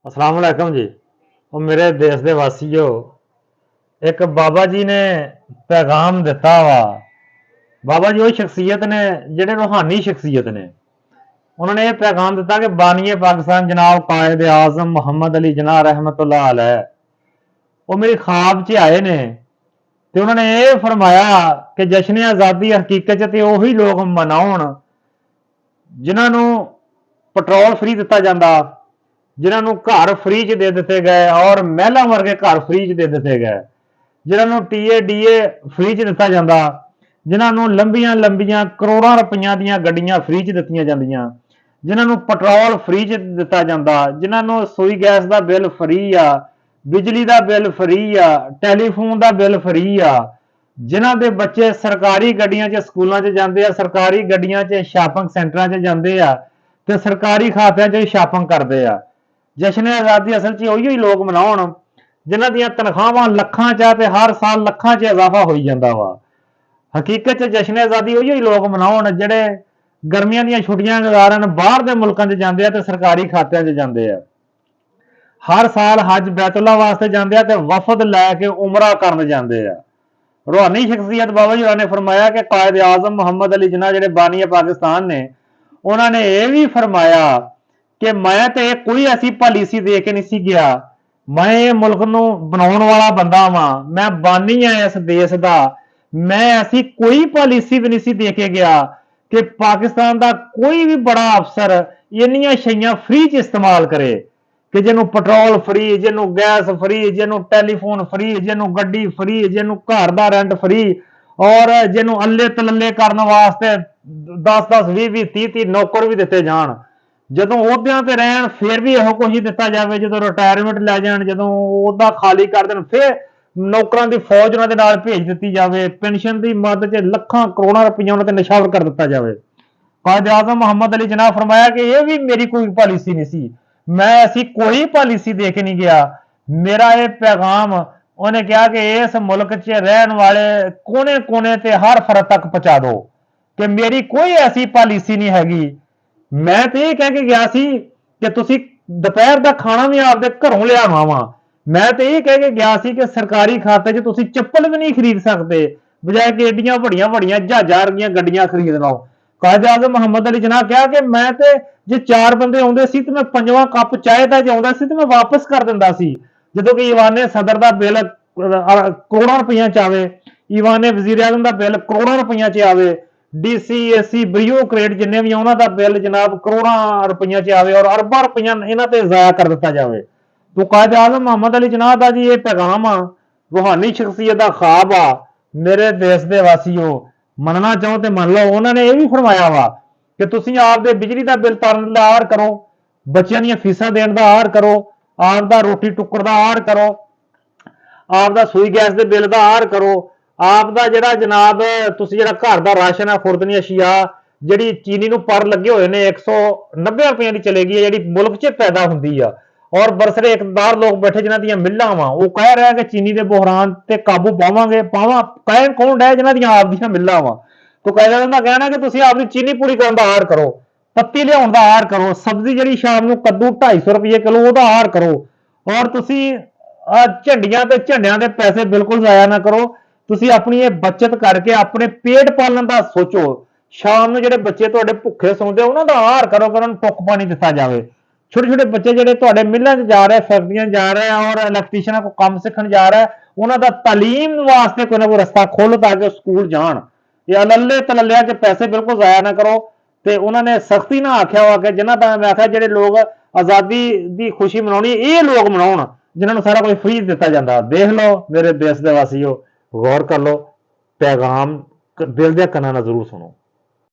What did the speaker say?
अस्सलाम वालेकुम जी। ਉਹ ਮੇਰੇ ਦੇਸ਼ ਦੇ ਵਾਸੀਓ, ਇੱਕ ਬਾਬਾ ਜੀ ਨੇ ਪੈਗਾਮ ਦਿੱਤਾ ਵਾ। ਬਾਬਾ ਜੀ ਉਹ ਸ਼ਖਸੀਅਤ ਨੇ ਜਿਹੜੇ ਰੂਹਾਨੀ ਸ਼ਖਸੀਅਤ ਨੇ। ਉਹਨਾਂ ਨੇ ਇਹ ਪੈਗਾਮ ਦਿੱਤਾ ਕਿ ਬਾਨੀਏ ਪਾਕਿਸਤਾਨ ਜਨਾਬ ਕਾਇਦ ਆਜ਼ਮ ਮੁਹੰਮਦ ਅਲੀ ਜਨਾਹ ਰਹਿਮਤੁल्लाह अलैह ਉਹ ਮੇਰੇ ਖਾਬ 'ਚ ਆਏ ਨੇ ਤੇ ਉਹਨਾਂ ਨੇ ਇਹ ਫਰਮਾਇਆ ਕਿ ਜਸ਼ਨ ਆਜ਼ਾਦੀ ਹਕੀਕਤ 'ਚ ਤੇ ਉਹੀ ਲੋਕ ਮਨਾਉਣ ਜਿਨ੍ਹਾਂ ਨੂੰ ਪੈਟਰੋਲ ਫ੍ਰੀ ਦਿੱਤਾ ਜਾਂਦਾ, ਜਿਨ੍ਹਾਂ ਨੂੰ ਘਰ ਫ੍ਰੀ 'ਚ ਦੇ ਦਿੱਤੇ ਗਏ ਔਰ ਮਹਿਲਾਂ ਵਰਗੇ ਘਰ ਫ੍ਰੀ 'ਚ ਦੇ ਦਿੱਤੇ ਗਏ, ਜਿਨ੍ਹਾਂ ਨੂੰ ਟੀਏ ਡੀਏ ਫ੍ਰੀ 'ਚ ਦਿੱਤਾ ਜਾਂਦਾ, ਜਿਨ੍ਹਾਂ ਨੂੰ ਲੰਬੀਆਂ ਲੰਬੀਆਂ ਕਰੋੜਾਂ ਰੁਪਈਆਂ ਦੀਆਂ ਗੱਡੀਆਂ ਫ੍ਰੀ 'ਚ ਦਿੱਤੀਆਂ ਜਾਂਦੀਆਂ, ਜਿਨ੍ਹਾਂ ਨੂੰ ਪੈਟਰੋਲ ਫ੍ਰੀ 'ਚ ਦਿੱਤਾ ਜਾਂਦਾ, ਜਿਨ੍ਹਾਂ ਨੂੰ ਸੂਈ ਗੈਸ ਦਾ ਬਿੱਲ ਫ੍ਰੀ ਆ, ਬਿਜਲੀ ਦਾ ਬਿੱਲ ਫ੍ਰੀ ਆ, ਟੈਲੀਫੋਨ ਦਾ ਬਿੱਲ ਫ੍ਰੀ ਆ, ਜਿਨ੍ਹਾਂ ਦੇ ਬੱਚੇ ਸਰਕਾਰੀ ਗੱਡੀਆਂ 'ਚ ਸਕੂਲਾਂ 'ਚ ਜਾਂਦੇ ਆ, ਸਰਕਾਰੀ ਗੱਡੀਆਂ 'ਚ ਸ਼ਾਪਿੰਗ ਸੈਂਟਰਾਂ 'ਚ ਜਾਂਦੇ ਆ ਤੇ ਸਰਕਾਰੀ ਖਾਤਿਆਂ 'ਚ ਸ਼ਾਪਿੰਗ ਕਰਦੇ ਆ। ਜਸ਼ਨ ਆਜ਼ਾਦੀ ਅਸਲ 'ਚ ਉਹੀ ਲੋਕ ਮਨਾਉਣ ਜਿਨ੍ਹਾਂ ਦੀਆਂ ਤਨਖਾਹਾਂ ਲੱਖਾਂ 'ਚ ਆ ਤੇ ਹਰ ਸਾਲ ਲੱਖਾਂ 'ਚ ਇਜ਼ਾਫਾ ਹੋਈ ਜਾਂਦਾ ਵਾ। ਹਕੀਕਤ 'ਚ ਜਸ਼ਨ ਆਜ਼ਾਦੀ ਉਹੀ ਲੋਕ ਮਨਾਉਣ ਜਿਹੜੇ ਗਰਮੀਆਂ ਦੀਆਂ ਛੁੱਟੀਆਂ ਗੁਜ਼ਾਰਨ ਬਾਹਰ ਦੇ ਮੁਲਕਾਂ 'ਚ ਜਾਂਦੇ ਆ ਤੇ ਸਰਕਾਰੀ ਖਾਤਿਆਂ 'ਚ ਜਾਂਦੇ ਆ। ਹਰ ਸਾਲ ਹਜ ਬੈਤੁੱਲਾ ਵਾਸਤੇ ਜਾਂਦੇ ਆ ਤੇ ਵਫਦ ਲੈ ਕੇ ਉਮਰਾ ਕਰਨ ਜਾਂਦੇ ਆ। रूहानी शख्सियत बाबा जी ने फरमाया कि कायद आजम मुहम्मद अली जिन्ना जेडे बानी पाकिस्तान ने उन्होंने ये भी फरमाया कि मैं तो कोई ऐसी पॉलिसी दे के नहीं गया, मैं ये मुल्क नूं बनाउण वाला बंदा वां, मैं बानी हां इस देश दा, मैं ऐसी कोई पॉलिसी भी नहीं दे के गया कि पाकिस्तान दा कोई भी बड़ा अफसर इन्नियां शैयां फ्री च इस्तेमाल करे कि जिन्हों पेट्रोल फ्री, जिन्हों गैस फ्री, जिन्हों टैलीफोन फ्री, जिन्हों गड्डी फ्री, जिन्हों घर का रेंट फ्री और जिन्हों अल्ले तलल्ले करने वास्ते 10-10 20-20 30-30 नौकर भी दिते जान। ਜਦੋਂ ਅਹੁਦਿਆਂ ਤੇ ਰਹਿਣ ਫਿਰ ਵੀ ਇਹੋ ਕੁਝ ਹੀ ਦਿੱਤਾ ਜਾਵੇ, ਜਦੋਂ ਰਿਟਾਇਰਮੈਂਟ ਲੈ ਜਾਣ, ਜਦੋਂ ਅਹੁਦਾ ਖਾਲੀ ਕਰ ਦੇਣ ਫਿਰ ਨੌਕਰਾਂ ਦੀ ਫੌਜ ਉਹਨਾਂ ਦੇ ਨਾਲ ਭੇਜ ਦਿੱਤੀ ਜਾਵੇ, ਪੈਨਸ਼ਨ ਦੀ ਮਦ 'ਚ ਲੱਖਾਂ ਕਰੋੜਾਂ ਰੁਪਈਆ ਉਹਨਾਂ ਤੇ ਨਿਸ਼ਾਵਰ ਕਰ ਦਿੱਤਾ ਜਾਵੇ। ਕਾਇਦ ਆਜ਼ਮ ਮੁਹੰਮਦ ਅਲੀ ਜਨਾਹ ਫਰਮਾਇਆ ਕਿ ਇਹ ਵੀ ਮੇਰੀ ਕੋਈ ਪਾਲਿਸੀ ਨਹੀਂ ਸੀ, मैं ऐसी कोई पॉलिसी दे के नहीं गया। मेरा ये पैगाम उन्हें कहा कि इस मुल्क च रहने वाले कोने कोने ते हर फर्द तक पहुंचा दो कि मेरी कोई ऐसी पॉलिसी नहीं हैगी। मैं तो ये कह के गया सी कि तुसी दोपहर का खाना भी आपदे घरों लियावां वा। मैं तो ये कह के गया सी कि सरकारी खाते च तुसी चप्पल भी नहीं खरीद सकते, बजाय कि एडियां वड्डियां वड्डियां जहाज़ां वर्गियां गड्डियां खरीद लो। कायद आज़म मुहम्मद अली जिन्ना कहा कि मैं तो जे 4 बंदे आउंदे सी ते मैं 5वां कप चाय दा जे आउंदा सी ते मैं वापस कर दिंदा सी। जदों कि ईवान सदर दा बिल करोड़ां रुपइया च आवे, ईवान वजीर आज़म दा बिल करोड़ां रुपइया च आवे, डीसी एसी ब्यूरोक्रेट जिन्ने भी उन्हां दा बिल जनाब करोड़ां रुपइया च आवे और अरबां रुपइया इन्हां ते ज़ाया कर दित्ता जावे। तो कायद आज़म मुहम्मद अली जिन्ना दा जी ये पैगाम आ, रूहानी शख्सियत दा ख्वाब आ। मेरे देश दे वासियों, मनना चाहो तो मन लो। उन्होंने ये भी फरमाया वा कि तुसीं आपदे बिजली का बिल तारन दा आर करो, बच्चों दी फीसां देण दा आर करो, आपदा रोटी टुक्कर दा आर करो, आपदा सूई गैस दे बिल दा आर करो, आपदा जिहड़ा जनाब तुसीं जिहड़ा घर दा राशन है, खुरदनी अशिया जिहड़ी चीनी नूं पर लगे हुए ने 190 रुपए की चलेगी है, जिहड़ी मुल्क च पैदा हुंदी आ और बरसरे इकतदार लोग बैठे जिन्हां दियां मिल्लां वा, वो कह रहे कि चीनी के बहरान ते काबू पावांगे। कह कौन रहा जिन्हां दियां आपदियां मिल्लां वा। तो कहना का कहना कि तुसीं आपदी चीनी पूरी करन दा आर करो, पत्ती लियाउण दा आर करो, सब्जी जिहड़ी शाम नूं कद्दू 250 रुपए किलो ओहदा आर करो और तुसीं झंडियां ते झंडियां दे पैसे बिल्कुल जाया ना करो। तुसीं अपनी ये बचत करके अपने पेट पालन दा सोचो। शाम नूं जिहड़े बच्चे तुहाडे भुखे सौंदे उन्हां दा आहार करो कि उन्हां नूं टुक पानी दित्ता जावे। छोटे छोटे बच्चे जिहड़े तुहाडे मिल्लां 'च जा रहे, फैक्ट्रियां जा रहे और इलैक्ट्रीशियनां को काम सीखण जा रहा है, उन्हां दा तालीम वास्ते कोई ना कोई रस्ता खोलो ताकि स्कूल जाण। ये अल्ले तलल्लियां च पैसे बिल्कुल जाया ना करो। तो उन्होंने सख्ती ना आख्या हुआ कि जिन्हों का मैं आख्या जो लोग आज़ादी की खुशी मनानी ये लोग मनाउण जिन्होंने सारा कुछ फ्री दिता जाता। देख लो मेरे देश के वासियों, गौर कर लो, पैगाम दिल दे कन्नां नाल जरूर सुनो।